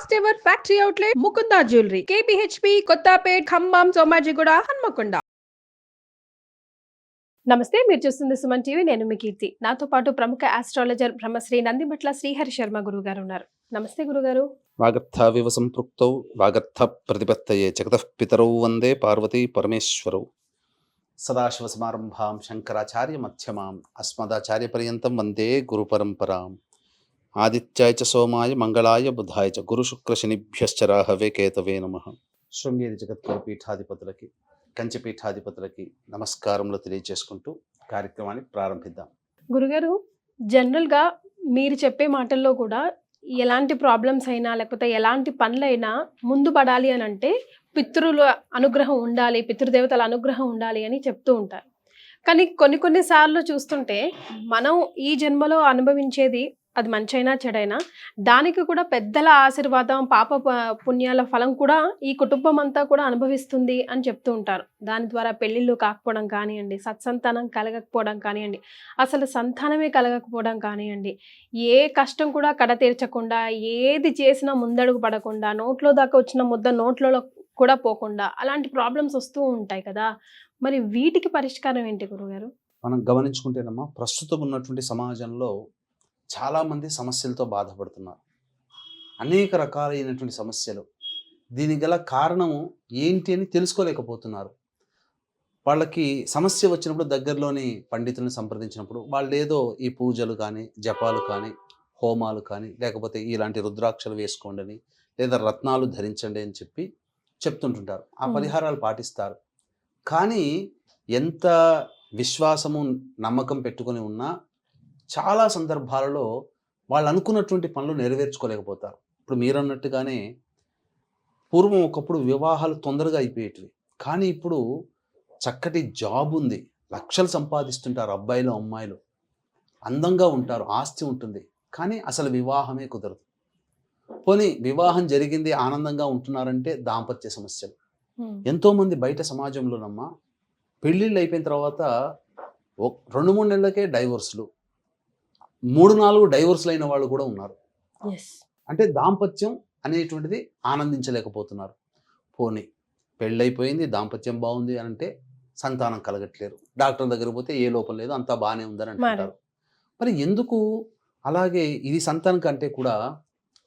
First ever factory outlet Mukunda jewellery KPHB Kothapet Khammam Somajiguda Hanamkonda. నమస్తే, మీరు చూస్తుంది సుమన్ టీవీ. నేను మీ కీర్తి. నాతో పాటు ప్రముఖ ఆస్ట్రాలజర్ బ్రహ్మశ్రీ నందిమట్ల శ్రీహరి శర్మ గురువు గారు ఉన్నారు. నమస్తే గురుగారు. వాగర్థావివ సంపృక్తౌ వాగర్థ ప్రతిపత్తయే జగతః పితరౌ వందే పార్వతీ పరమేశ్వరౌ. సదాశివసమారంభాం శంకరాచార్య మధ్యమాం అస్మదాచార్య పర్యంతం వందే గురు పరంపరాం. ఆదిత్యాయ చ సోమాయ మంగళాయ బుధాయ చ గురు శుక్ర శనిభ్యశ్చ రాహవే కేతవే నమః. శృంగేరి జగద్గురు పీఠాధిపతులకి, కంచి పీఠాధిపతులకి నమస్కారములు తెలియజేసుకుంటూ కార్యక్రమాన్ని ప్రారంభిద్దాం. గురుగారు, జనరల్గా మీరు చెప్పే మాటల్లో కూడా ఎలాంటి ప్రాబ్లమ్స్ అయినా లేకపోతే ఎలాంటి పనులైనా ముందు పడాలి అని అంటే పితృల అనుగ్రహం ఉండాలి, పితృదేవతల అనుగ్రహం ఉండాలి అని చెప్తూ ఉంటారు. కానీ కొన్నిసార్లు చూస్తుంటే మనం ఈ జన్మలో అనుభవించేది అది మంచైనా చెడైనా దానికి కూడా పెద్దల ఆశీర్వాదం, పాప పుణ్యాల ఫలం కూడా ఈ కుటుంబం అంతా కూడా అనుభవిస్తుంది అని చెప్తూ ఉంటారు. దాని ద్వారా పెళ్ళిళ్ళు కాకపోవడం కానివ్వండి, సత్సంతానం కలగకపోవడం కానివ్వండి, అసలు సంతానమే కలగకపోవడం కానివ్వండి, ఏ కష్టం కూడా కడ తీర్చకుండా, ఏది చేసినా ముందడుగు పడకుండా, నోట్లో దాకా వచ్చిన ముద్ద నోట్లో కూడా పోకుండా అలాంటి ప్రాబ్లమ్స్ వస్తూ ఉంటాయి కదా. మరి వీటికి పరిష్కారం ఏంటి గురుగారు? మనం గమనించుకుంటేనమ్మా, ప్రస్తుతం ఉన్నటువంటి సమాజంలో చాలామంది సమస్యలతో బాధపడుతున్నారు. అనేక రకాలైనటువంటి సమస్యలు. దీనికి గల కారణము ఏంటి అని తెలుసుకోలేకపోతున్నారు. వాళ్ళకి సమస్య వచ్చినప్పుడు దగ్గరలోని పండితులను సంప్రదించినప్పుడు వాళ్ళు ఏదో ఈ పూజలు కానీ, జపాలు కానీ, హోమాలు కానీ, లేకపోతే ఇలాంటి రుద్రాక్షలు వేసుకోండి అని, లేదా రత్నాలు ధరించండి అని చెప్పి చెప్తుంటుంటారు. ఆ పరిహారాలు పాటిస్తారు. కానీ ఎంత విశ్వాసము, నమ్మకం పెట్టుకొని ఉన్నా చాలా సందర్భాలలో వాళ్ళు అనుకున్నటువంటి పనులు నెరవేర్చుకోలేకపోతారు. ఇప్పుడు మీరు అన్నట్టుగానే పూర్వం ఒకప్పుడు వివాహాలు తొందరగా అయిపోయేటివి. కానీ ఇప్పుడు చక్కటి జాబ్ ఉంది, లక్షలు సంపాదిస్తుంటారు అబ్బాయిలు, అమ్మాయిలు అందంగా ఉంటారు, ఆస్తి ఉంటుంది, కానీ అసలు వివాహమే కుదరదు. పోనీ వివాహం జరిగింది, ఆనందంగా ఉంటున్నారంటే దాంపత్య సమస్యలు. ఎంతోమంది బయట సమాజంలోనమ్మా పెళ్ళిళ్ళు అయిపోయిన తర్వాత 2-3 నెలలకే డైవోర్స్లు, 3-4 డైవోర్స్లు అయిన వాళ్ళు కూడా ఉన్నారు. అంటే దాంపత్యం అనేటువంటిది ఆనందించలేకపోతున్నారు. పోనీ పెళ్ళైపోయింది, దాంపత్యం బాగుంది అని అంటే సంతానం కలగట్లేరు. డాక్టర్ దగ్గర పోతే ఏ లోపం లేదు, అంతా బాగానే ఉందని అంటారు. మరి ఎందుకు అలాగే ఇది సంతానం కంటే కూడా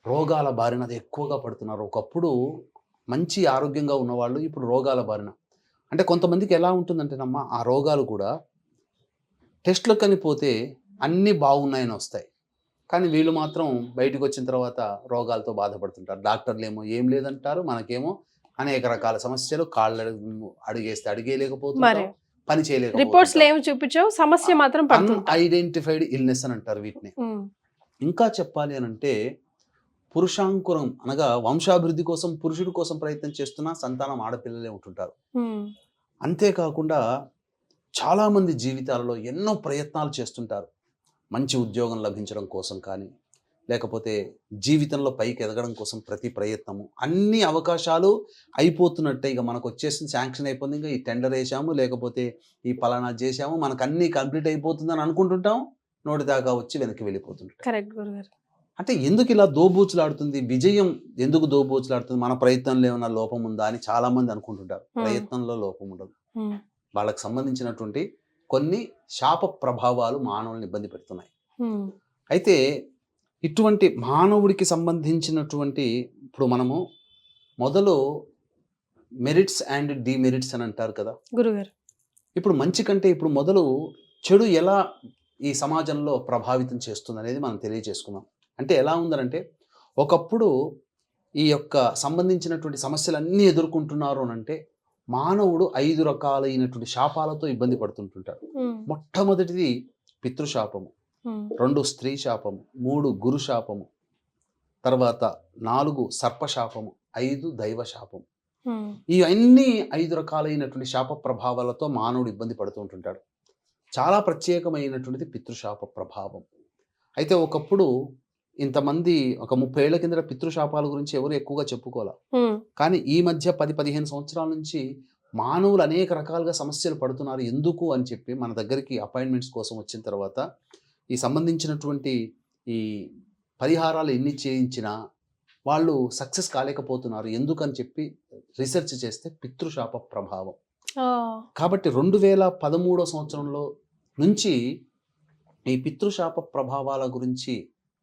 రోగాల బారిన అది ఎక్కువగా పడుతున్నారు. ఒకప్పుడు మంచి ఆరోగ్యంగా ఉన్నవాళ్ళు ఇప్పుడు రోగాల బారిన. అంటే కొంతమందికి ఎలా ఉంటుందంటేనమ్మా, ఆ రోగాలు కూడా టెస్ట్లకు అని పోతే అన్నీ బాగున్నాయని వస్తాయి, కానీ వీళ్ళు మాత్రం బయటకు వచ్చిన తర్వాత రోగాలతో బాధపడుతుంటారు. డాక్టర్లు ఏమో ఏం లేదంటారు, మనకేమో అనేక రకాల సమస్యలు, కాళ్ళు అడిగేస్తే అడిగేయలేకపోతున్నారు, పని చేయలేకపోతున్నారు. రిపోర్ట్స్ ఏమి చూపించావు, సమస్య మాత్రం అన్ఐడెంటిఫైడ్ ఇల్నెస్ అని అంటారు వీటిని. ఇంకా చెప్పాలి అని అంటే పురుషాంకురం అనగా వంశాభివృద్ధి కోసం, పురుషుడి కోసం ప్రయత్నం చేస్తున్న సంతానం ఆడపిల్లలే ఉంటుంటారు. అంతేకాకుండా చాలామంది జీవితాలలో ఎన్నో ప్రయత్నాలు చేస్తుంటారు. మంచి ఉద్యోగం లభించడం కోసం కానీ, లేకపోతే జీవితంలో పైకి ఎదగడం కోసం ప్రతి ప్రయత్నము, అన్ని అవకాశాలు అయిపోతున్నట్టే. ఇక మనకు వచ్చేసింది, శాంక్షన్ అయిపోయింది, ఇంకా ఈ టెండర్ వేసాము, లేకపోతే ఈ పలానా చేసాము, మనకు అన్నీ కంప్లీట్ అయిపోతుందని అనుకుంటుంటాం, నోటి దాకా వచ్చి వెనక్కి వెళ్ళిపోతుంటాం. కరెక్ట్ గురుగారు. అంటే ఎందుకు ఇలా దోబూచులాడుతుంది విజయం? ఎందుకు దోబూచులాడుతుంది? మన ప్రయత్నంలో ఏమైనా లోపం ఉందా అని చాలా మంది అనుకుంటుంటారు. ప్రయత్నంలో లోపం ఉండదు. వాళ్ళకి సంబంధించినటువంటి కొన్ని శాప ప్రభావాలు మానవుల్ని ఇబ్బంది పెడుతున్నాయి. అయితే ఇటువంటి మానవుడికి సంబంధించినటువంటి ఇప్పుడు మనము మొదలు మెరిట్స్ అండ్ డిమెరిట్స్ అని అంటారు కదా గురుగారు. ఇప్పుడు మంచి కంటే ఇప్పుడు మొదలు చెడు ఎలా ఈ సమాజంలో ప్రభావితం చేస్తుంది అనేది మనం తెలియజేసుకున్నాం. అంటే ఎలా ఉందనంటే, ఒకప్పుడు ఈ యొక్క సంబంధించినటువంటి సమస్యలన్నీ ఎదుర్కొంటున్నారు అని అంటే మానవుడు 5 రకాలైనటువంటి శాపాలతో ఇబ్బంది పడుతుంటుంటాడు. మొట్టమొదటిది పితృశాపము, 2 స్త్రీ శాపము, 3 గురు శాపము, తర్వాత 4 సర్పశాపము, 5 దైవ శాపము. ఇవన్నీ 5 రకాలైనటువంటి శాప ప్రభావాలతో మానవుడు ఇబ్బంది పడుతూ ఉంటుంటాడు. చాలా ప్రత్యేకమైనటువంటిది పితృశాప ప్రభావం. అయితే ఒకప్పుడు ఇంతమంది ఒక 30 ఏళ్ల కింద పితృశాపాల గురించి ఎవరు ఎక్కువగా చెప్పుకోలే. కానీ ఈ మధ్య 10-15 సంవత్సరాల నుంచి మానవులు అనేక రకాలుగా సమస్యలు పడుతున్నారు. ఎందుకు అని చెప్పి మన దగ్గరికి అపాయింట్మెంట్స్ కోసం వచ్చిన తర్వాత ఈ సంబంధించినటువంటి ఈ పరిహారాలు ఎన్ని చేయించినా వాళ్ళు సక్సెస్ కాలేకపోతున్నారు ఎందుకని చెప్పి రీసెర్చ్ చేస్తే పితృశాప ప్రభావం. కాబట్టి 2013 సంవత్సరంలో నుంచి ఈ పితృశాప ప్రభావాల గురించి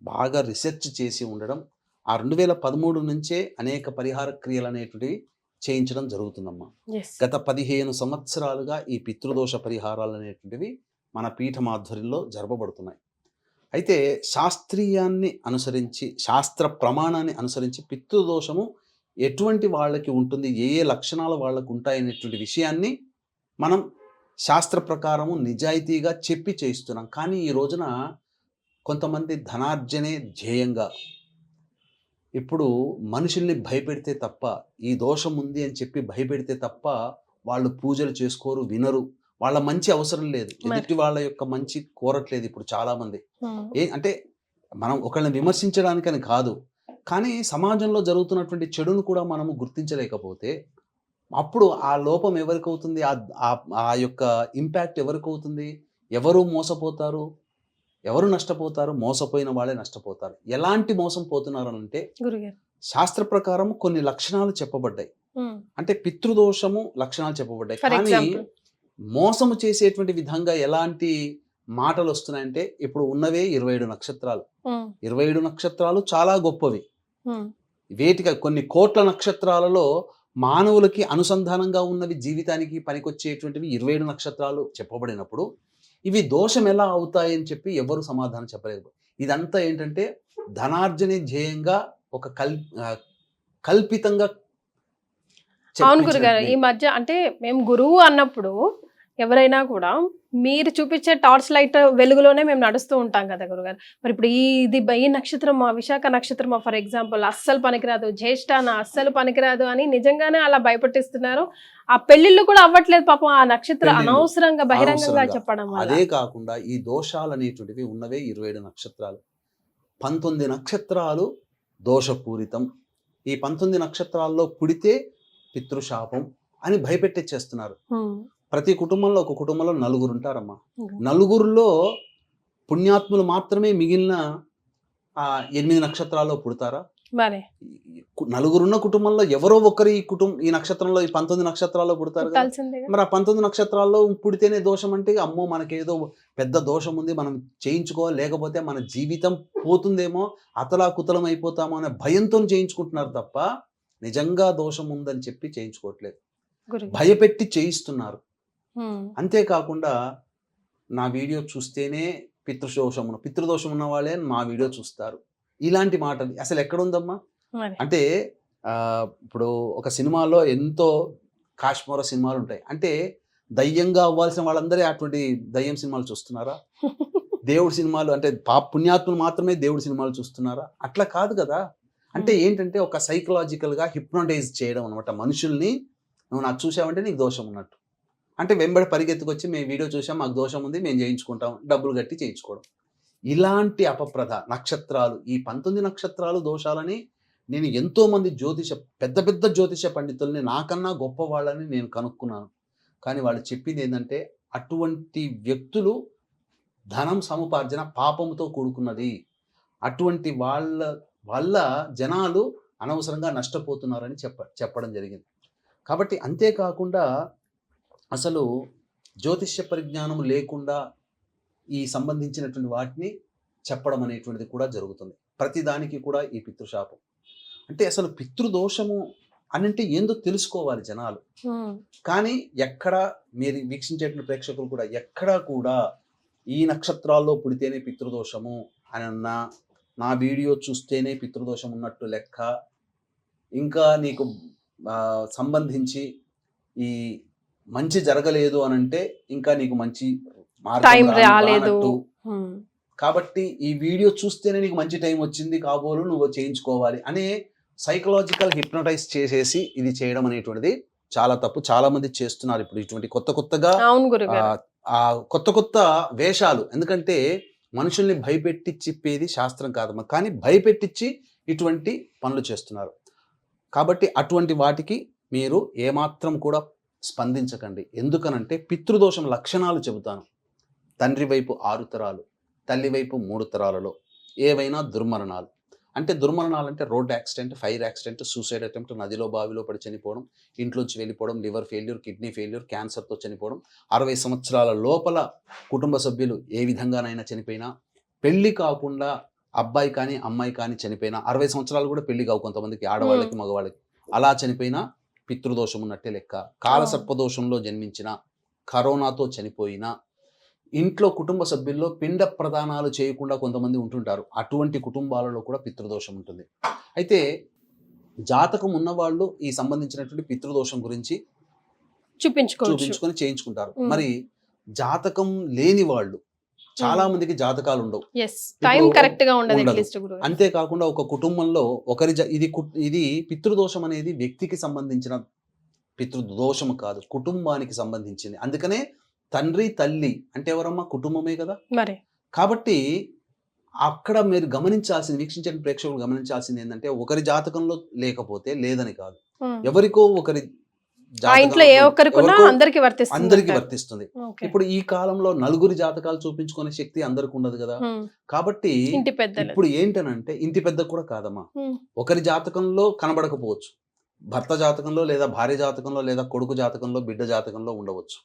బాగా రీసెర్చ్ చేసి ఉండడం, ఆ 2013 నుంచే అనేక పరిహార క్రియలు అనేటివి చేయించడం జరుగుతుందమ్మా. గత 15 సంవత్సరాలుగా ఈ పితృదోష పరిహారాలు అనేటువంటివి మన పీఠం ఆధ్వర్యంలో జరపబడుతున్నాయి. అయితే శాస్త్రీయాన్ని అనుసరించి, శాస్త్ర ప్రమాణాన్ని అనుసరించి పితృదోషము ఎటువంటి వాళ్ళకి ఉంటుంది, ఏ ఏ లక్షణాలు వాళ్ళకు ఉంటాయనేటువంటి విషయాన్ని మనం శాస్త్ర ప్రకారము నిజాయితీగా చెప్పి చేయిస్తున్నాం. కానీ ఈ రోజున కొంతమంది ధనార్జనే ధ్యేయంగా ఇప్పుడు మనుషుల్ని భయపెడితే తప్ప, ఈ దోషం ఉంది అని చెప్పి భయపెడితే తప్ప వాళ్ళు పూజలు చేసుకోరు, వినరు. వాళ్ళ మంచి అవసరం లేదు, ఎదుటి వాళ్ళ యొక్క మంచి కోరట్లేదు ఇప్పుడు చాలామంది. అంటే మనం ఒకళ్ళని విమర్శించడానికని కాదు, కానీ సమాజంలో జరుగుతున్నటువంటి చెడును కూడా మనము గుర్తించలేకపోతే అప్పుడు ఆ లోపం ఎవరికి అవుతుంది, ఆ యొక్క ఇంపాక్ట్ ఎవరికి అవుతుంది, ఎవరు మోసపోతారు, ఎవరు నష్టపోతారు? మోసపోయిన వాళ్ళే నష్టపోతారు. ఎలాంటి మోసం పోతున్నారు అంటే శాస్త్ర ప్రకారం కొన్ని లక్షణాలు చెప్పబడ్డాయి. అంటే పితృదోషము లక్షణాలు చెప్పబడ్డాయి, కానీ మోసము చేసేటువంటి విధంగా ఎలాంటి మాటలు వస్తున్నాయంటే ఇప్పుడు ఉన్నవే 27 నక్షత్రాలు. 27 నక్షత్రాలు చాలా గొప్పవి. వేటిగా కొన్ని కోట్ల నక్షత్రాలలో మానవులకి అనుసంధానంగా ఉన్నవి, జీవితానికి పనికొచ్చేటువంటివి 27 నక్షత్రాలు చెప్పబడినప్పుడు ఇవి దోషం ఎలా అవుతాయని చెప్పి ఎవరు సమాధానం చెప్పలేదు. ఇదంతా ఏంటంటే ధనార్జనే ధ్యేయంగా ఒక కల్పితంగా. అవును గురుగారు, ఈ మధ్య అంటే మేము గురువు అన్నప్పుడు ఎవరైనా కూడా మీరు చూపించే టార్చ్ లైట్ వెలుగులోనే మేము నడుస్తూ ఉంటాం కదా గురుగారు. మరి ఇప్పుడు ఈ నక్షత్రం విశాఖ నక్షత్రం ఫర్ ఎగ్జాంపుల్ అస్సలు పనికిరాదు, జ్యేష్ఠాన అస్సలు పనికిరాదు అని నిజంగానే అలా భయపెట్టిస్తున్నారు. ఆ పెళ్లిళ్ళు కూడా అవ్వట్లేదు పాపం ఆ నక్షత్రం అనవసరంగా బహిరంగంగా చెప్పడం వల్ల. అదే కాకుండా ఈ దోషాలు అనేటువంటివి ఉన్నవే 27 నక్షత్రాలు. 19 నక్షత్రాలు దోషపూరితం. ఈ 19 నక్షత్రాల్లో పుడితే పితృశాపం అని భయపెట్టేస్తున్నారు. ప్రతి కుటుంబంలో ఒక కుటుంబంలో 4 ఉంటారమ్మా. 4లో పుణ్యాత్ములు మాత్రమే మిగిలిన 8 నక్షత్రాల్లో పుడతారా? 4 ఉన్న కుటుంబంలో ఎవరో ఒకరు ఈ నక్షత్రంలో ఈ 19 నక్షత్రాల్లో పుడతారు. మరి ఆ 19 నక్షత్రాల్లో పుడితేనే దోషం అంటే అమ్మో మనకేదో పెద్ద దోషం ఉంది, మనం చేయించుకోవాలి, లేకపోతే మన జీవితం పోతుందేమో, అతలాకుతలం అయిపోతామో అనే భయంతో చేయించుకుంటున్నారు తప్ప నిజంగా దోషం ఉందని చెప్పి చేయించుకోవట్లేదు, భయపెట్టి చేయిస్తున్నారు. అంతేకాకుండా నా వీడియో చూస్తేనే పితృదోషం ఉన్న వాళ్ళే మా వీడియో చూస్తారు. ఇలాంటి మాటలు అసలు ఎక్కడుందమ్మా? అంటే ఇప్పుడు ఒక సినిమాలో ఎంతో కాశ్మీర సినిమాలు ఉంటాయి, అంటే దయ్యంగా అవ్వాల్సిన వాళ్ళందరూ అటువంటి దయ్యం సినిమాలు చూస్తున్నారా? దేవుడి సినిమాలు అంటే పుణ్యాత్ములు మాత్రమే దేవుడి సినిమాలు చూస్తున్నారా? అట్లా కాదు కదా. అంటే ఏంటంటే ఒక సైకలాజికల్గా హిప్నోటైజ్ చేయడం అనమాట మనుషుల్ని. నువ్వు నాకు చూసావంటే నీకు దోషం ఉన్నట్టు, అంటే వెంబడి పరిగెత్తుకొచ్చి మేము వీడియో చూసాం, మాకు దోషం ఉంది, మేము చేయించుకుంటాం, డబ్బులు కట్టి చేయించుకోవడం. ఇలాంటి అపప్రథ నక్షత్రాలు, ఈ 19 నక్షత్రాలు దోషాలని నేను ఎంతోమంది పెద్ద పెద్ద జ్యోతిష పండితుల్ని, నాకన్నా గొప్ప వాళ్ళని నేను కనుక్కున్నాను. కానీ వాళ్ళు చెప్పింది ఏంటంటే అటువంటి వ్యక్తులు ధనం సముపార్జన పాపముతో కూడుకున్నది, అటువంటి వాళ్ళ జనాలు అనవసరంగా నష్టపోతున్నారని చెప్పడం జరిగింది. కాబట్టి అంతేకాకుండా అసలు జ్యోతిష్య పరిజ్ఞానం లేకుండా ఈ సంబంధించినటువంటి వాటిని చెప్పడం అనేటువంటిది కూడా జరుగుతుంది. ప్రతిదానికి కూడా ఈ పితృశాపం అంటే అసలు పితృదోషము అనంటే ఏందో తెలుసుకోవాలి జనాలు. కానీ ఎక్కడ మీరు వీక్షించేటువంటి ప్రేక్షకులు కూడా ఎక్కడా కూడా ఈ నక్షత్రాల్లో పుడితేనే పితృదోషము అని అన్నా, నా వీడియో చూస్తేనే పితృదోషం ఉన్నట్టు లెక్క, ఇంకా నీకు సంబంధించి ఈ మంచి జరగలేదు అని అంటే ఇంకా నీకు మంచి మార్గం రాలేదు, కాబట్టి ఈ వీడియో చూస్తేనే నీకు మంచి టైం వచ్చింది కాబోలు నువ్వు చేయించుకోవాలి అనే సైకలాజికల్ హిప్నోటైజ్ చేసేసి ఇది చేయడం అనేటువంటిది చాలా తప్పు. చాలా మంది చేస్తున్నారు ఇప్పుడు ఇటువంటి కొత్తగా కొత్త వేషాలు. ఎందుకంటే మనుషుల్ని భయపెట్టి చెప్పేది శాస్త్రం కాదమ్మా, కానీ భయపెట్టించి ఇటువంటి పనులు చేస్తున్నారు. కాబట్టి అటువంటి వాటికి మీరు ఏమాత్రం కూడా స్పందించకండి. ఎందుకనంటే పితృదోషం లక్షణాలు చెబుతాను. తండ్రి వైపు 6 తరాలు, తల్లి వైపు 3 తరాలలో ఏవైనా దుర్మరణాలు, అంటే దుర్మరణాలు అంటే road accident, fire accident, suicide attempt, నదిలో బావిలో పడి చనిపోవడం, ఇంట్లోంచి వెళ్ళిపోవడం, లివర్ ఫెయిల్యూర్, కిడ్నీ ఫెయిల్యూర్, క్యాన్సర్తో చనిపోవడం, 60 సంవత్సరాల లోపల కుటుంబ సభ్యులు ఏ విధంగానైనా చనిపోయినా, పెళ్లి కాకుండా అబ్బాయి కానీ అమ్మాయి కానీ చనిపోయినా, 60 సంవత్సరాలు కూడా పెళ్లి కావు కొంతమందికి, ఆడవాళ్ళకి మగవాళ్ళకి, అలా చనిపోయినా పితృదోషం ఉన్నట్టే లెక్క. కాలసర్పదోషంలో జన్మించిన, కరోనాతో చనిపోయినా, ఇంట్లో కుటుంబ సభ్యుల్లో పిండ ప్రదానాలు చేయకుండా కొంతమంది ఉంటుంటారు, అటువంటి కుటుంబాలలో కూడా పితృదోషం ఉంటుంది. అయితే జాతకం ఉన్నవాళ్ళు ఈ సంబంధించినటువంటి పితృదోషం గురించి చూపించుకొని చేయించుకుంటారు. మరి జాతకం లేని వాళ్ళు చాలా మందికి జాతకాలు ఉండవు, అంతేకాకుండా ఒక కుటుంబంలో ఇది పితృదోషం అనేది వ్యక్తికి సంబంధించిన పితృదోషం కాదు, కుటుంబానికి సంబంధించింది. అందుకనే తండ్రి తల్లి అంటే ఎవరమ్మా, కుటుంబమే కదా. కాబట్టి అక్కడ మీరు వీక్షించిన ప్రేక్షకులు గమనించాల్సింది ఏంటంటే, ఒకరి జాతకంలో లేకపోతే లేదని కాదు, ఎవరికో ఒకరి అందరికి వర్తిస్తుంది. ఇప్పుడు ఈ కాలంలో నలుగురి జాతకాలు చూపించుకునే శక్తి అందరికి ఉండదు కదా. కాబట్టి ఇప్పుడు ఏంటనంటే, ఇంటి పెద్ద కూడా కాదమ్మా, ఒకరి జాతకంలో కనబడకపోవచ్చు, భర్త జాతకంలో లేదా భార్య జాతకంలో లేదా కొడుకు జాతకంలో బిడ్డ జాతకంలో ఉండవచ్చు,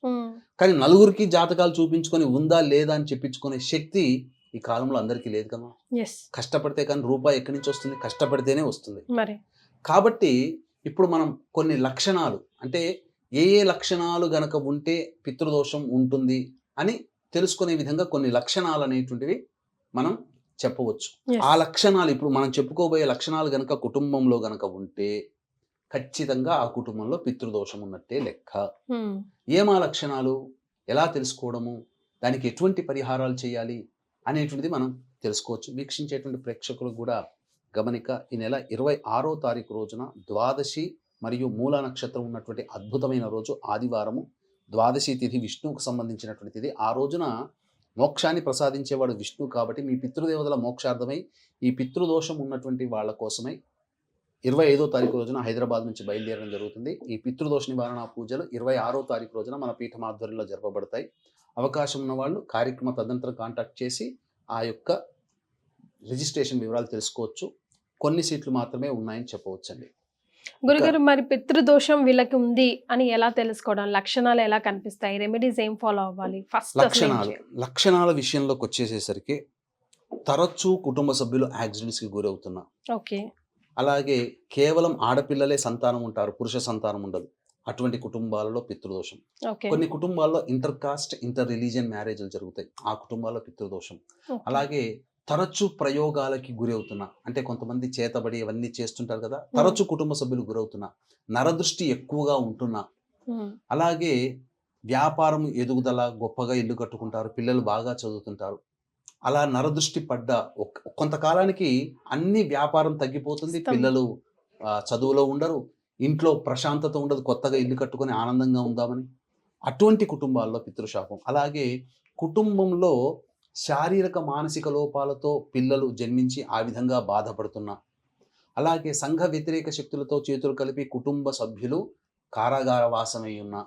కానీ నలుగురికి జాతకాలు చూపించుకొని ఉందా లేదా అని చెప్పించుకునే శక్తి ఈ కాలంలో అందరికీ లేదు కదా. కష్టపడితే కానీ రూపాయి ఎక్కడి నుంచి వస్తుంది, కష్టపడితేనే వస్తుంది. కాబట్టి ఇప్పుడు మనం కొన్ని లక్షణాలు, అంటే ఏ లక్షణాలు గనక ఉంటే పితృదోషం ఉంటుంది అని తెలుసుకునే విధంగా కొన్ని లక్షణాలు అనేటువంటివి మనం చెప్పవచ్చు. ఆ లక్షణాలు ఇప్పుడు మనం చెప్పుకోబోయే లక్షణాలు గనక కుటుంబంలో గనక ఉంటే ఖచ్చితంగా ఆ కుటుంబంలో పితృదోషం ఉన్నట్టే లెక్క. ఏమా లక్షణాలు, ఎలా తెలుసుకోవడము, దానికి ఎటువంటి పరిహారాలు చేయాలి అనేటువంటిది మనం తెలుసుకోవచ్చు. వీక్షించేటువంటి ప్రేక్షకులకు కూడా గమనిక, ఈ నెల 26వ తారీఖు రోజున ద్వాదశి మరియు మూల నక్షత్రం ఉన్నటువంటి అద్భుతమైన రోజు, ఆదివారము, ద్వాదశి తిథి విష్ణువుకు సంబంధించినటువంటి తిథి. ఆ రోజున మోక్షాన్ని ప్రసాదించేవాడు విష్ణువు కాబట్టి మీ పితృదేవతల మోక్షార్థమై ఈ పితృదోషం ఉన్నటువంటి వాళ్ళ కోసమై 25వ తారీఖు రోజున హైదరాబాద్ నుంచి బయలుదేరడం జరుగుతుంది. ఈ పితృదోష నివారణ పూజలు 26వ తారీఖు రోజున మన పీఠం ఆధ్వర్యంలో జరపబడతాయి. అవకాశం ఉన్న వాళ్ళు కార్యక్రమ తదనంతరం కాంటాక్ట్ చేసి ఆ యొక్క రిజిస్ట్రేషన్ వివరాలు తెలుసుకోవచ్చు. కొన్ని సీట్లు మాత్రమే ఉన్నాయని చెప్పవచ్చండి. గురుగారు, మరి పితృదోషం వీళ్ళకి ఉంది అని ఎలా తెలుసుకోవడం, లక్షణాలు ఎలా కనిపిస్తాయి, రెమెడీస్ ఏం ఫాలో అవ్వాలి? ఫస్ట్ లక్షణాల విషయంలోకి వచ్చేసేసరికి తరచూ కుటుంబ సభ్యులు యాక్సిడెంట్స్కి గురవుతున్నా, అలాగే కేవలం ఆడపిల్లలే సంతానం ఉంటారు, పురుష సంతానం ఉండదు, అటువంటి కుటుంబాలలో పితృదోషం. కొన్ని కుటుంబాల్లో ఇంటర్ కాస్ట్ ఇంటర్ రిలీజియన్ మ్యారేజ్లు జరుగుతాయి, ఆ కుటుంబాల్లో పితృదోషం. అలాగే తరచు ప్రయోగాలకి గురవుతున్నా, అంటే కొంతమంది చేతబడి అవన్నీ చేస్తుంటారు కదా, తరచు కుటుంబ సభ్యులు గురవుతున్నా, నరదృష్టి ఎక్కువగా ఉంటున్నా, అలాగే వ్యాపారం ఎదుగుదల, గొప్పగా ఇల్లు కట్టుకుంటారు, పిల్లలు బాగా చదువుతుంటారు, అలా నరదృష్టి పడ్డ కొంతకాలానికి అన్ని వ్యాపారం తగ్గిపోతుంది, పిల్లలు చదువులో ఉండరు, ఇంట్లో ప్రశాంతత ఉండదు, కొత్తగా ఇల్లు కట్టుకొని ఆనందంగా ఉందామని, అటువంటి కుటుంబాల్లో పితృశాపం. అలాగే కుటుంబంలో శారీరక మానసిక లోపాలతో పిల్లలు జన్మించి ఆ విధంగా బాధపడుతున్నా, అలాగే సంఘ వ్యతిరేక శక్తులతో చేతులు కలిపి కుటుంబ సభ్యులు కారాగార వాసమై ఉన్నా,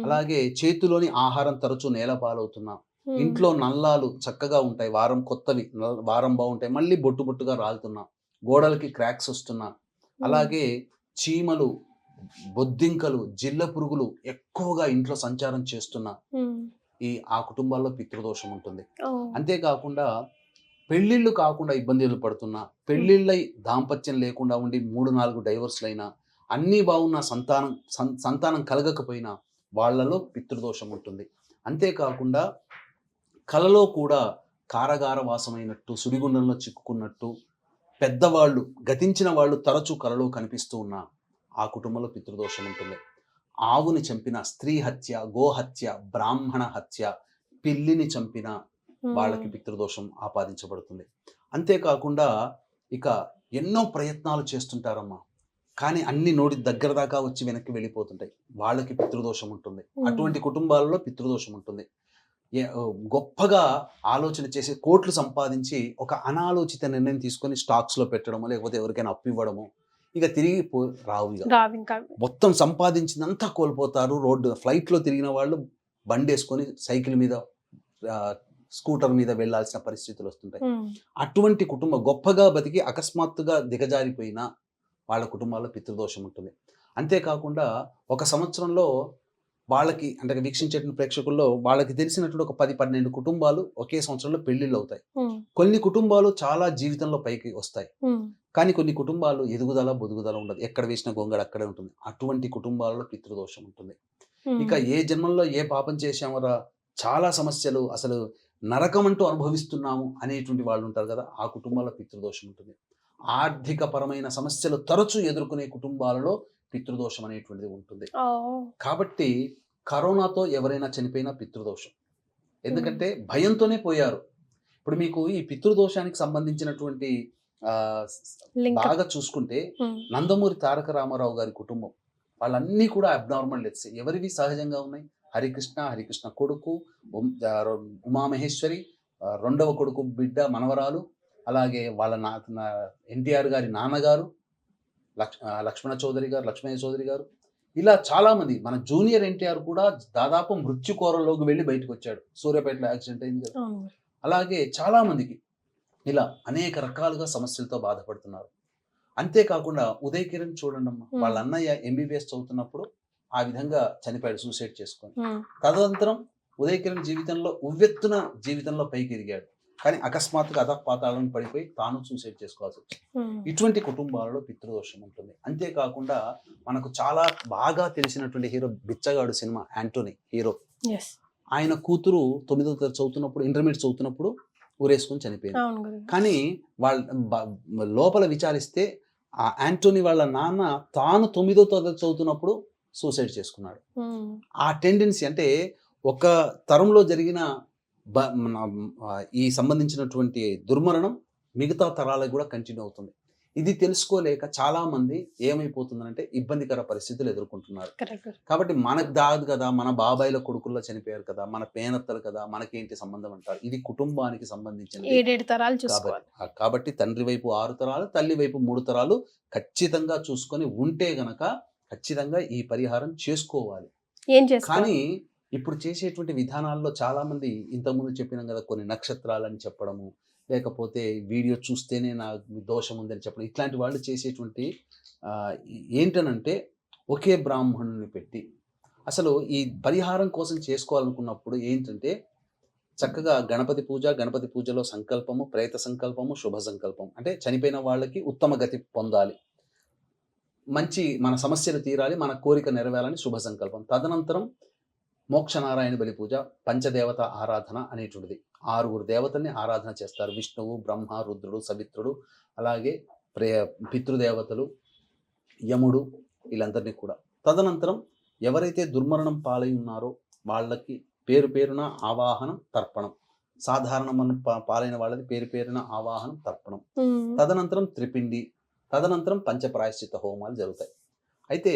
అలాగే చేతిలోని ఆహారం తరచూ నేలపాలవుతున్నా, ఇంట్లో నల్లాలు చక్కగా ఉంటాయి, వారం కొత్తవి వారం బాగుంటాయి, మళ్ళీ బొట్టు బొట్టుగా రాలుతున్నా, గోడలకి క్రాక్స్ వస్తున్నా, అలాగే చీమలు, బొద్దింకలు, జిల్ల పురుగులు ఎక్కువగా ఇంట్లో సంచారం చేస్తున్నా ఆ కుటుంబాల్లో పితృదోషం ఉంటుంది. అంతేకాకుండా పెళ్ళిళ్ళు కాకుండా ఇబ్బందులు పడుతున్నా, పెళ్ళిళ్ళై దాంపత్యం లేకుండా ఉండి 3-4 డైవర్స్లైనా, అన్నీ బాగున్న సంతానం కలగకపోయినా వాళ్ళలో పితృదోషం ఉంటుంది. అంతేకాకుండా కలలో కూడా కారాగార వాసమైనట్టు, సుడిగుండంలో చిక్కుకున్నట్టు, పెద్దవాళ్ళు గతించిన వాళ్ళు తరచూ కలలో కనిపిస్తూ ఉన్న ఆ కుటుంబంలో పితృదోషం ఉంటుంది. ఆవుని చంపిన, స్త్రీ హత్య, గోహత్య, బ్రాహ్మణ హత్య, పిల్లిని చంపిన వాళ్ళకి పితృదోషం ఆపాదించబడుతుంది. అంతేకాకుండా ఇక ఎన్నో ప్రయత్నాలు చేస్తుంటారమ్మా, కానీ అన్ని నోటి దగ్గర దాకా వచ్చి వెనక్కి వెళ్ళిపోతుంటాయి, వాళ్ళకి పితృదోషం ఉంటుంది. అటువంటి కుటుంబాలలో పితృదోషం ఉంటుంది. గొప్పగా ఆలోచన చేసి కోట్లు సంపాదించి ఒక అనాలోచిత నిర్ణయం తీసుకొని స్టాక్స్లో పెట్టడము, లేకపోతే ఎవరికైనా అప్పు ఇవ్వడము, ఇక తిరిగి రావు. మొత్తం సంపాదించిందంతా కోల్పోతారు. ఫ్లైట్లో తిరిగిన వాళ్ళు బండి వేసుకొని సైకిల్ మీద స్కూటర్ మీద వెళ్ళాల్సిన పరిస్థితులు వస్తుంటాయి. అటువంటి కుటుంబం గొప్పగా బతికి అకస్మాత్తుగా దిగజారిపోయిన వాళ్ళ కుటుంబాల్లో పితృదోషం ఉంటుంది. అంతేకాకుండా ఒక సంవత్సరంలో వాళ్ళకి అంటే వీక్షించేటువంటి ప్రేక్షకుల్లో వాళ్ళకి తెలిసినటువంటి ఒక 10-12 కుటుంబాలు ఒకే సంవత్సరంలో పెళ్లిళ్ళు అవుతాయి. కొన్ని కుటుంబాలు చాలా జీవితంలో పైకి వస్తాయి, కానీ కొన్ని కుటుంబాలు ఎదుగుదల బొదుగుదల ఉండదు. ఎక్కడ వేసిన గొంగడ అక్కడే ఉంటుంది. అటువంటి కుటుంబాలలో పితృదోషం ఉంటుంది. ఇక ఏ జన్మల్లో ఏ పాపం చేశామరా, చాలా సమస్యలు, అసలు నరకం అంటూ అనుభవిస్తున్నాము అనేటువంటి వాళ్ళు ఉంటారు కదా, ఆ కుటుంబాల్లో పితృదోషం ఉంటుంది. ఆర్థిక పరమైన సమస్యలు తరచూ ఎదుర్కొనే కుటుంబాలలో పితృదోషం అనేటువంటిది ఉంటుంది. కాబట్టి కరోనాతో ఎవరైనా చనిపోయినా పితృదోషం. ఎందుకంటే భయంతోనే పోయారు. ఇప్పుడు మీకు ఈ పితృదోషానికి సంబంధించినటువంటి బాగా చూసుకుంటే నందమూరి తారక రామారావు గారి కుటుంబం వాళ్ళన్నీ కూడా అబ్నార్మల్ డెత్స్. ఎవరివి సహజంగా ఉన్నాయి? హరికృష్ణ కొడుకు, ఉమామహేశ్వరి, రెండవ కొడుకు బిడ్డ మనవరాలు, అలాగే వాళ్ళ ఎన్టీఆర్ గారి నాన్నగారు, లక్ష్మయ్య చౌదరి గారు, ఇలా చాలా మంది. మన జూనియర్ ఎన్టీఆర్ కూడా దాదాపు మృత్యుకోరలోకి వెళ్ళి బయటకు వచ్చాడు. సూర్యాపేటలో యాక్సిడెంట్ అయింది కదా. అలాగే చాలా మందికి ఇలా అనేక రకాలుగా సమస్యలతో బాధపడుతున్నారు. అంతేకాకుండా ఉదయ్ కిరణ్ చూడండి అమ్మా, వాళ్ళ అన్నయ్య ఎంబీబీఎస్ చదువుతున్నప్పుడు ఆ విధంగా చనిపోయాడు, సూసైడ్ చేసుకొని. తదనంతరం ఉదయ్ కిరణ్ జీవితంలో ఉవ్వెత్తున జీవితంలో పైకి ఎదిగాడు, కానీ అకస్మాత్తుగా అధపాతాళం పడిపోయి తాను సూసైడ్ చేసుకోవాల్సి వచ్చింది. ఇటువంటి కుటుంబాలలో పితృదోషం ఉంటుంది. అంతేకాకుండా మనకు చాలా బాగా తెలిసినటువంటి హీరో బిచ్చగాడు సినిమా, యాంటోనీ హీరో, ఆయన కూతురు 9వ తరగతి చదువుతున్నప్పుడు, ఇంటర్మీడియట్ చదువుతున్నప్పుడు ఊరేసుకొని చనిపోయింది. కానీ వాళ్ళ లోపల విచారిస్తే ఆ యాంటోనీ వాళ్ళ నాన్న తాను 9వ తరగతి చదువుతున్నప్పుడు సూసైడ్ చేసుకున్నాడు. ఆ టెండెన్సీ అంటే ఒక తరంలో జరిగిన ఈ సంబంధించినటువంటి దుర్మరణం మిగతా తరాలకు కూడా కంటిన్యూ అవుతుంది. ఇది తెలుసుకోలేక చాలా మంది ఏమైపోతుందంటే ఇబ్బందికర పరిస్థితులు ఎదుర్కొంటున్నారు. కాబట్టి మనకు దాదు కదా, మన బాబాయిల కొడుకుల్లో చనిపోయారు కదా, మన పేనత్తలు కదా, మనకేంటి సంబంధం అంటారు. ఇది కుటుంబానికి సంబంధించిన 7 తరాలు చూసుకోవాలి. కాబట్టి తండ్రి వైపు 6 తరాలు, తల్లి వైపు 3 తరాలు ఖచ్చితంగా చూసుకొని ఉంటే గనక ఖచ్చితంగా ఈ పరిహారం చేసుకోవాలి. కానీ ఇప్పుడు చేసేటువంటి విధానాల్లో చాలా మంది ఇంతకుముందు చెప్పినాం కదా, కొన్ని నక్షత్రాలని చెప్పడము, లేకపోతే వీడియో చూస్తేనే నా దోషం ఉందని చెప్పడం, ఇట్లాంటి వాళ్ళు చేసేటువంటి ఏంటనంటే ఒకే బ్రాహ్మణుని పెట్టి అసలు ఈ పరిహారం కోసం చేసుకోవాలనుకున్నప్పుడు ఏంటంటే చక్కగా గణపతి పూజలో సంకల్పము, ప్రేత సంకల్పము, శుభ సంకల్పం. అంటే చనిపోయిన వాళ్ళకి ఉత్తమ గతి పొందాలి, మంచి మన సమస్యలు తీరాలి, మన కోరిక నెరవేరాలని శుభ సంకల్పం. తదనంతరం మోక్షనారాయణ బలి పూజ, పంచదేవత ఆరాధన అనేటువంటిది. 6 దేవతల్ని ఆరాధన చేస్తారు. విష్ణువు, బ్రహ్మ, రుద్రుడు, సవిత్రుడు, అలాగే పితృదేవతలు, యముడు, వీళ్ళందరినీ కూడా. తదనంతరం ఎవరైతే దుర్మరణం పాలై ఉన్నారో వాళ్ళకి పేరు పేరున ఆవాహనం, తర్పణం. సాధారణ పాలైన వాళ్ళది పేరు పేరున ఆవాహనం, తర్పణం. తదనంతరం త్రిపిండి, తదనంతరం పంచప్రాయశ్చిత హోమాలు జరుగుతాయి. అయితే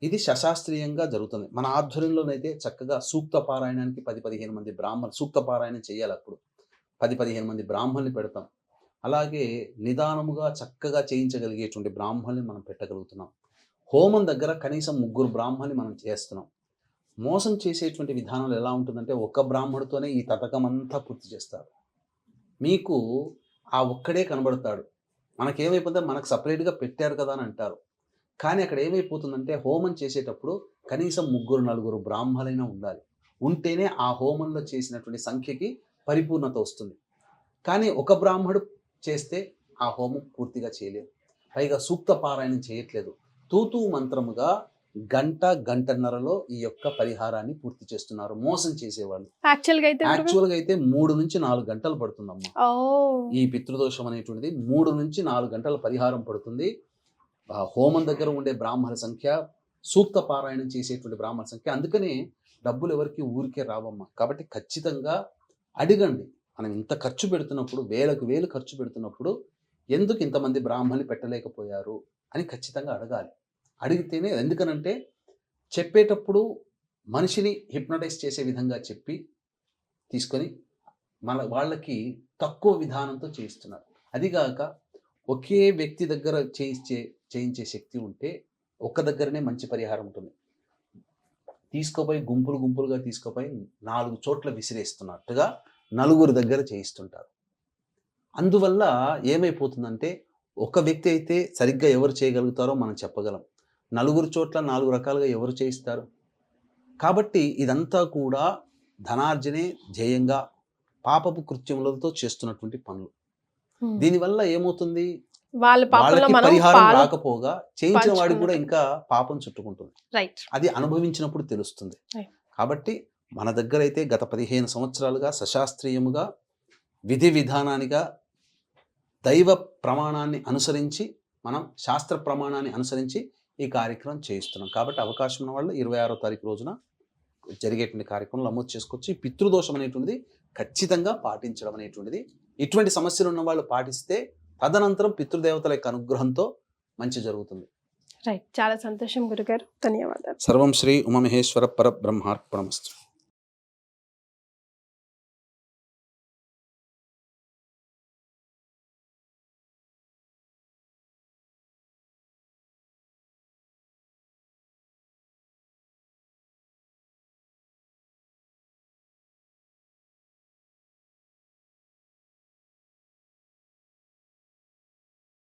ఇది శశాస్త్రీయంగా జరుగుతుంది. మన ఆధ్వర్యంలోనైతే చక్కగా సూక్త పారాయణానికి 10-15 మంది బ్రాహ్మణులు సూక్త పారాయణం చేయాలి. అప్పుడు 10-15 మంది బ్రాహ్మణుల్ని పెడతాం. అలాగే నిదానముగా చక్కగా చేయించగలిగేటువంటి బ్రాహ్మణుల్ని మనం పెట్టగలుగుతున్నాం. హోమం దగ్గర కనీసం 3 బ్రాహ్మణుల్ని మనం చేస్తున్నాం. మోసం చేసేటువంటి విధానాలు ఎలా ఉంటుందంటే ఒక బ్రాహ్మణుడితోనే ఈ తతకం అంతా పూర్తి చేస్తారు. మీకు ఆ ఒక్కడే కనబడతాడు. మనకేమైపోతే మనకు సపరేట్గా పెట్టారు కదా అని అంటారు. కానీ అక్కడ ఏమైపోతుందంటే హోమం చేసేటప్పుడు కనీసం 3-4 బ్రాహ్మణులైనా ఉండాలి. ఉంటేనే ఆ హోమంలో చేసినటువంటి సంఖ్యకి పరిపూర్ణత వస్తుంది. కానీ ఒక బ్రాహ్మడు చేస్తే ఆ హోమం పూర్తిగా చేయలేదు. పైగా సూక్త పారాయణం చేయట్లేదు. తూతూ మంత్రముగా గంటన్నరలో ఈ యొక్క పరిహారాన్ని పూర్తి చేస్తున్నారు మోసం చేసేవాళ్ళు. యాక్చువల్గా అయితే 3 నుంచి 4 గంటలు పడుతుందమ్మా. ఈ పితృదోషం అనేటువంటిది 3 నుంచి 4 గంటల పరిహారం పడుతుంది. హోమం దగ్గర ఉండే బ్రాహ్మణ సంఖ్య, సూక్త పారాయణం చేసేటువంటి బ్రాహ్మణ సంఖ్య. అందుకనే డబ్బులు ఎవరికి ఊరికే రావమ్మా. కాబట్టి ఖచ్చితంగా అడగండి. మనం ఇంత ఖర్చు పెడుతున్నప్పుడు, వేలు ఖర్చు పెడుతున్నప్పుడు ఎందుకు ఇంతమంది బ్రాహ్మణులు పెట్టలేకపోయారు అని ఖచ్చితంగా అడగాలి. అడిగితేనే, ఎందుకనంటే చెప్పేటప్పుడు మనిషిని హిప్నటైజ్ చేసే విధంగా చెప్పి తీసుకొని వాళ్ళకి తక్కువ విధానంతో చేయిస్తున్నారు. అదిగాక ఒకే వ్యక్తి దగ్గర చేయించే శక్తి ఉంటే ఒక్క దగ్గరనే మంచి పరిహారం ఉంటుంది. తీసుకుపోయి గుంపులుగా తీసుకుపోయి 4 చోట్ల విసిరేస్తున్నట్టుగా నలుగురు దగ్గర చేయిస్తుంటారు. అందువల్ల ఏమైపోతుందంటే ఒక వ్యక్తి అయితే సరిగ్గా ఎవరు చేయగలుగుతారో మనం చెప్పగలం. నలుగురు చోట్ల 4 రకాలుగా ఎవరు చేయిస్తారు? కాబట్టి ఇదంతా కూడా ధనార్జనే ధ్యేయంగా పాపపు కృత్యములతో చేస్తున్నటువంటి పనులు. దీనివల్ల ఏమవుతుంది? వాళ్ళ పాపంలో వాళ్ళకి మనం పరిహారం పాలు రాకపోగా చేయించిన వాడికి కూడా పంచుకున్నట్టు. ఇంకా పాపం చుట్టుకుంటుంది. రైట్. అది అనుభవించినప్పుడు తెలుస్తుంది. Right. కాబట్టి మన దగ్గర అయితే గత 15 సంవత్సరాలుగా సశాస్త్రీయముగా విధి విధానానిగా దైవ ప్రమాణాన్ని అనుసరించి మనం శాస్త్ర ప్రమాణాన్ని అనుసరించి ఈ కార్యక్రమం చేయిస్తున్నాం. కాబట్టి అవకాశం ఉన్న వాళ్ళు 26వ తారీఖు రోజున జరిగేటువంటి కార్యక్రమం నమోదు చేసుకోవచ్చు. ఈ పితృదోషం అనేటువంటిది ఖచ్చితంగా పాటించడం అనేటువంటిది, ఇటువంటి సమస్యలు ఉన్న వాళ్ళు పాటిస్తే తదనంతరం పితృదేవతల యొక్క అనుగ్రహంతో మంచి జరుగుతుంది. రైట్. చాలా సంతోషం గురుగారు. ధన్యవాదాలు. సర్వం శ్రీ ఉమామహేశ్వర పరబ్రహ్మార్పణమస్తు.